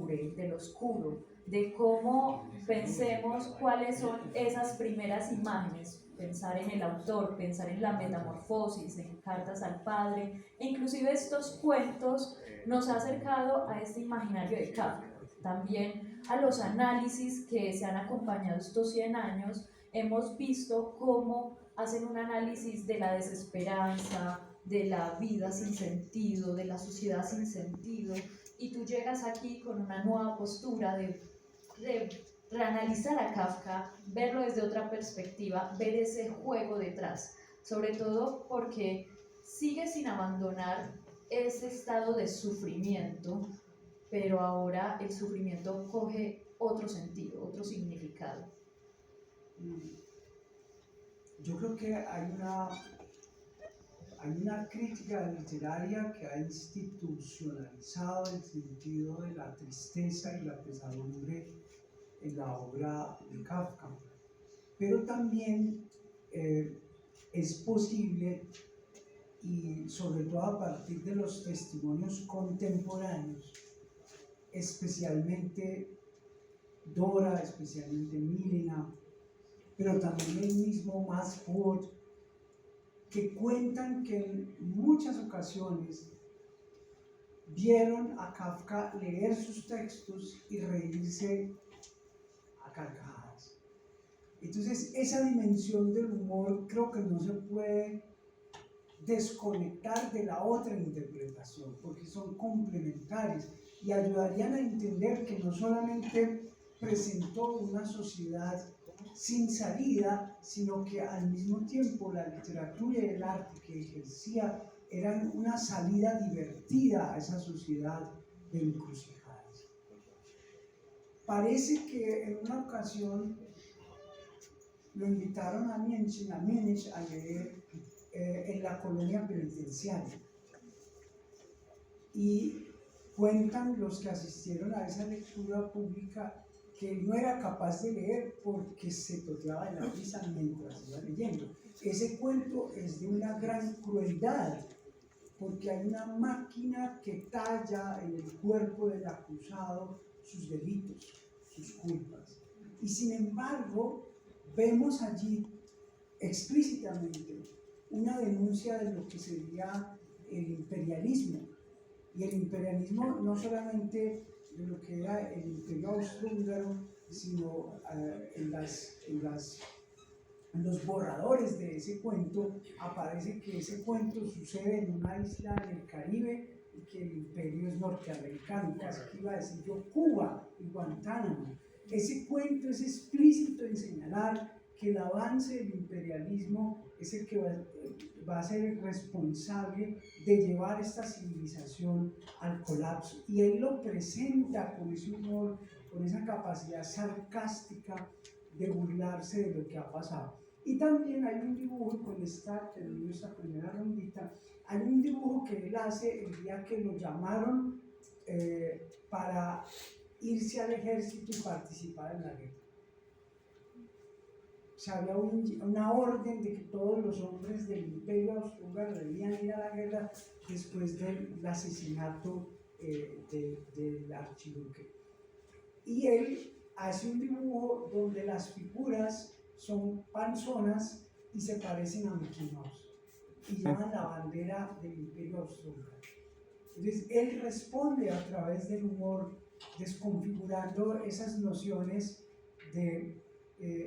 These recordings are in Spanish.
lúgubre, del oscuro, de cómo pensemos cuáles son esas primeras imágenes, pensar en el autor, pensar en la metamorfosis, en Cartas al Padre, e inclusive estos cuentos nos ha acercado a este imaginario de Kafka. También a los análisis que se han acompañado estos 100 años, hemos visto cómo hacen un análisis de la desesperanza, de la vida sin sentido, de la sociedad sin sentido, y tú llegas aquí con una nueva postura de reanalizar a Kafka, verlo desde otra perspectiva, ver ese juego detrás, sobre todo porque sigue sin abandonar ese estado de sufrimiento, pero ahora el sufrimiento coge otro sentido, otro significado. Yo creo que hay una crítica literaria que ha institucionalizado el sentido de la tristeza y la pesadumbre en la obra de Kafka, pero también es posible, y sobre todo a partir de los testimonios contemporáneos, especialmente Dora, especialmente Milena, pero también el mismo Max Ford, que cuentan que en muchas ocasiones vieron a Kafka leer sus textos y reírse a carcajadas. Entonces, esa dimensión del humor creo que no se puede desconectar de la otra interpretación, porque son complementarias y ayudarían a entender que no solamente presentó una sociedad sin salida, sino que al mismo tiempo la literatura y el arte que ejercía eran una salida divertida a esa sociedad de encrucijadas. Parece que en una ocasión lo invitaron a Múnich a leer en la colonia penitenciaria, y cuentan los que asistieron a esa lectura pública que él no era capaz de leer porque se toteaba de la risa mientras iba leyendo. Ese cuento es de una gran crueldad, porque hay una máquina que talla en el cuerpo del acusado sus delitos, sus culpas. Y sin embargo, vemos allí explícitamente una denuncia de lo que sería el imperialismo. Y el imperialismo no solamente de lo que era el imperio austrohúngaro, sino en los borradores de ese cuento aparece que ese cuento sucede en una isla en el Caribe y que el imperio es norteamericano, casi que iba a decir yo Cuba y Guantánamo. Ese cuento es explícito en señalar que el avance del imperialismo es el que va a ser el responsable de llevar esta civilización al colapso, y él lo presenta con ese humor, con esa capacidad sarcástica de burlarse de lo que ha pasado. Y también hay un dibujo, con esta primera rondita, hay un dibujo que él hace el día que lo llamaron para irse al ejército y participar en la guerra. O sea, había una orden de que todos los hombres del imperio austrohúngaro debían ir a la guerra después del asesinato del archiduque. Y él hace un dibujo donde las figuras son panzonas y se parecen a Mickey Mouse y llevan la bandera del imperio austrohúngaro. Entonces él responde a través del humor, desconfigurando esas nociones de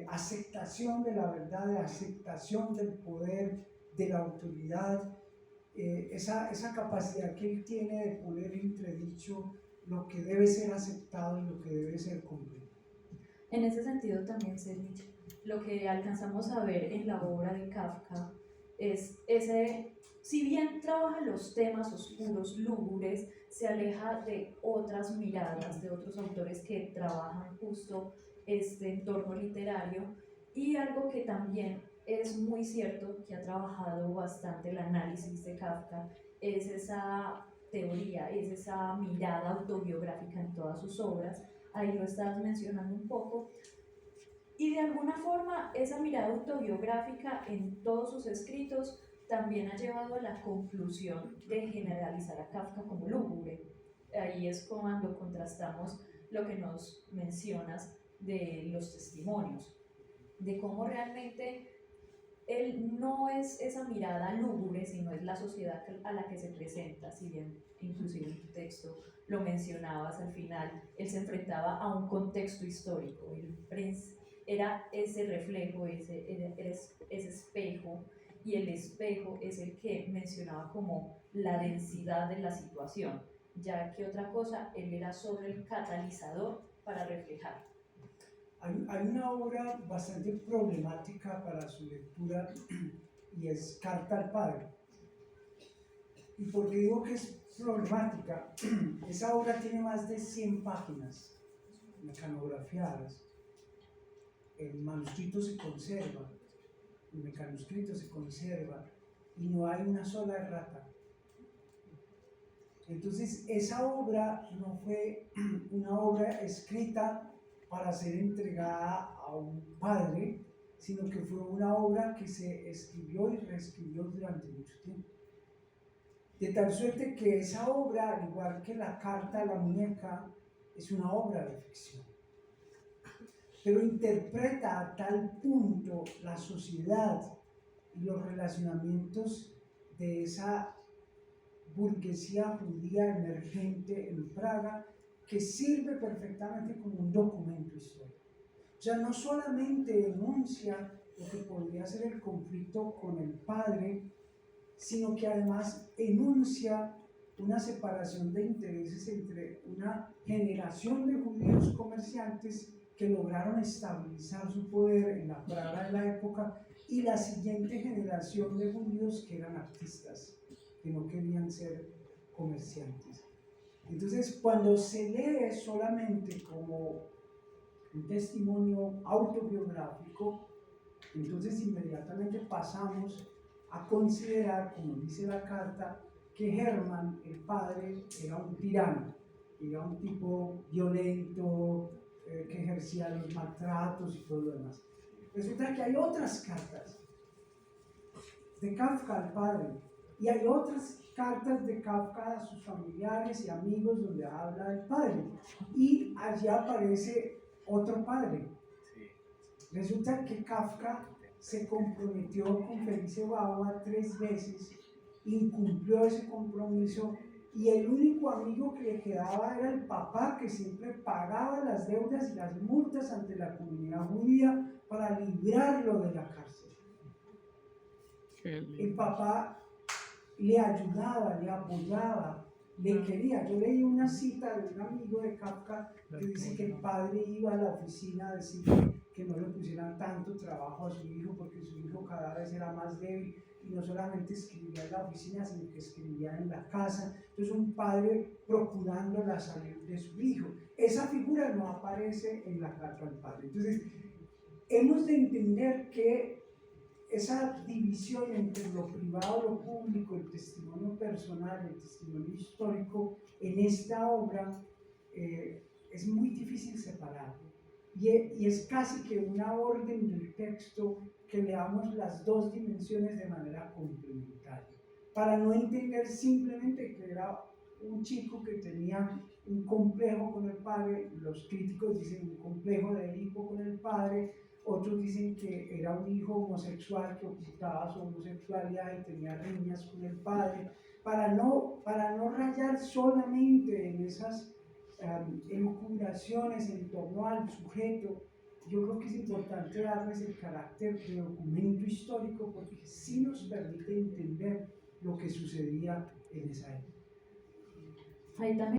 aceptación de la verdad, de aceptación del poder, de la autoridad, esa capacidad que él tiene de poner entredicho lo que debe ser aceptado y lo que debe ser comprendido. En ese sentido también, Selmich, lo que alcanzamos a ver en la obra de Kafka es ese, si bien trabaja los temas oscuros, lúgubres, se aleja de otras miradas, de otros autores que trabajan justo este entorno literario, y algo que también es muy cierto, que ha trabajado bastante el análisis de Kafka, es esa teoría, es esa mirada autobiográfica en todas sus obras. Ahí lo estabas mencionando un poco, y de alguna forma esa mirada autobiográfica en todos sus escritos también ha llevado a la conclusión de generalizar a Kafka como lúgubre. ahí es cuando contrastamos lo que nos mencionas de los testimonios, de cómo realmente él no es esa mirada lúgubre, sino es la sociedad a la que se presenta, si bien inclusive en tu texto lo mencionabas al final, él se enfrentaba a un contexto histórico, era ese reflejo, ese espejo, y el espejo es el que mencionaba como la densidad de la situación, ya que otra cosa, él era solo el catalizador para reflejar. Hay una obra bastante problemática para su lectura y es Carta al Padre. ¿Y por qué digo que es problemática? Esa obra tiene más de 100 páginas mecanografiadas. El manuscrito se conserva, el mecanuscrito se conserva y no hay una sola errata. Entonces, esa obra no fue una obra escrita para ser entregada a un padre, sino que fue una obra que se escribió y reescribió durante mucho tiempo. De tal suerte que esa obra, al igual que la carta a la muñeca, es una obra de ficción. Pero interpreta a tal punto la sociedad y los relacionamientos de esa burguesía judía emergente en Praga, que sirve perfectamente como un documento histórico. O sea, no solamente denuncia lo que podría ser el conflicto con el padre, sino que además enuncia una separación de intereses entre una generación de judíos comerciantes que lograron estabilizar su poder en la Praga de la época y la siguiente generación de judíos que eran artistas, que no querían ser comerciantes. Entonces, cuando se lee solamente como un testimonio autobiográfico, entonces inmediatamente pasamos a considerar, como dice la carta, que Hermann, el padre, era un tirano, era un tipo violento, que ejercía los maltratos y todo lo demás. Resulta que hay otras cartas de Kafka al padre, y hay otras cartas de Kafka a sus familiares y amigos donde habla del padre, y allí aparece otro padre. Resulta que Kafka se comprometió con Felice Bauer 3 veces, incumplió ese compromiso, y el único amigo que le quedaba era el papá, que siempre pagaba las deudas y las multas ante la comunidad judía para librarlo de la cárcel. El papá le ayudaba, le apoyaba, le quería. Yo leí una cita de un amigo de Kafka que dice que el padre iba a la oficina a decir que no le pusieran tanto trabajo a su hijo porque su hijo cada vez era más débil, y no solamente escribía en la oficina, sino que escribía en la casa. Entonces, un padre procurando la salud de su hijo. Esa figura no aparece en la carta al padre. Entonces, hemos de entender que esa división entre lo privado y lo público, el testimonio personal, el testimonio histórico, en esta obra es muy difícil separar. Y es casi que una orden del texto que leamos las dos dimensiones de manera complementaria, para no entender simplemente que era un chico que tenía un complejo con el padre. Los críticos dicen un complejo de Edipo con el padre, otros dicen que era un hijo homosexual que ocultaba su homosexualidad y tenía riñas con el padre, para no rayar solamente en esas elucubraciones en torno al sujeto. Yo creo que es importante darles el carácter de documento histórico, porque sí nos permite entender lo que sucedía en esa época. Ahí también